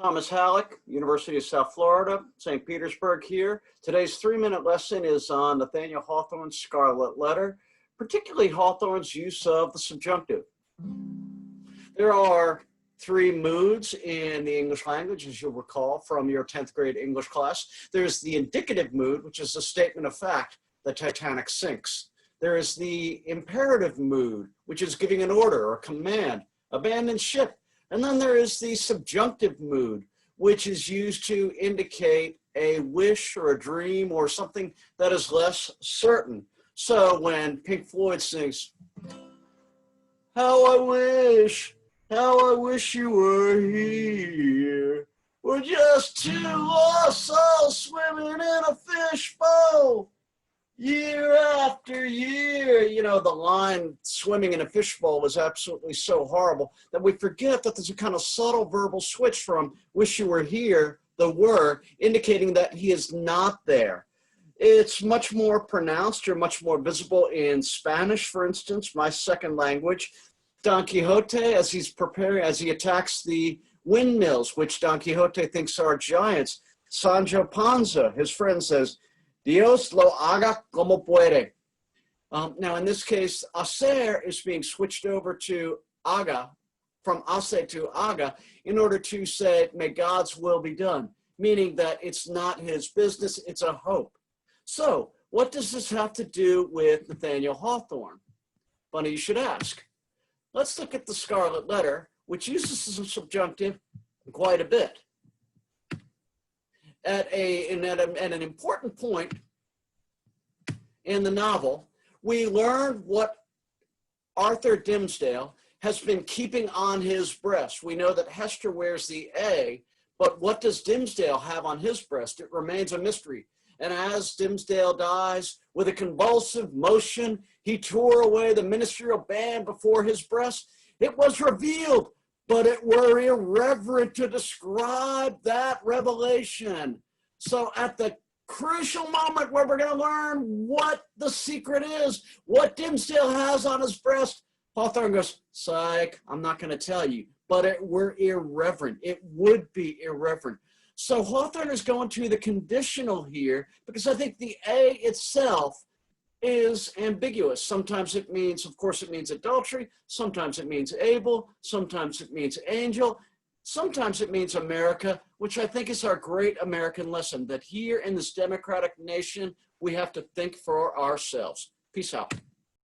Thomas Hallock, University of South Florida, St. Petersburg here. Today's 3-minute lesson is on Nathaniel Hawthorne's Scarlet Letter, particularly Hawthorne's use of the subjunctive. There are 3 moods in the English language, as you'll recall from your 10th grade English class. There's the indicative mood, which is a statement of fact: the Titanic sinks. There is the imperative mood, which is giving an order or command: abandon ship. And then there is the subjunctive mood, which is used to indicate a wish or a dream or something that is less certain. So when Pink Floyd sings, how I wish you were here, we're just 2 lost souls swimming in a fishbowl, year after year. You know, the line swimming in a fishbowl is absolutely so horrible that we forget that there's a kind of subtle verbal switch from wish you were here, the were, indicating that he is not there. It's much more pronounced or much more visible in Spanish, for instance, my second language. Don Quixote, as he attacks the windmills, which Don Quixote thinks are giants, Sancho Panza, his friend, says, Diós lo haga como puede. Now, in this case, hacer is being switched over to haga, from hace to haga, in order to say, may God's will be done, meaning that it's not his business, it's a hope. So, what does this have to do with Nathaniel Hawthorne? Funny you should ask. Let's look at the Scarlet Letter, which uses the subjunctive quite a bit. At an important point in the novel, we learn what Arthur Dimmesdale has been keeping on his breast. We know that Hester wears the A, but what does Dimmesdale have on his breast? It remains a mystery. And as Dimmesdale dies, with a convulsive motion, he tore away the ministerial band before his breast. It was revealed, but it were irreverent to describe that revelation. So at the crucial moment where we're going to learn what the secret is, what Dimmesdale has on his breast, Hawthorne goes, psych, I'm not going to tell you, but it were irreverent. It would be irreverent. So Hawthorne is going to the conditional here because I think the A itself is ambiguous. Sometimes it means, of course, it means adultery. Sometimes it means able. Sometimes it means angel. Sometimes it means America, which I think is our great American lesson, that here in this democratic nation, we have to think for ourselves. Peace out.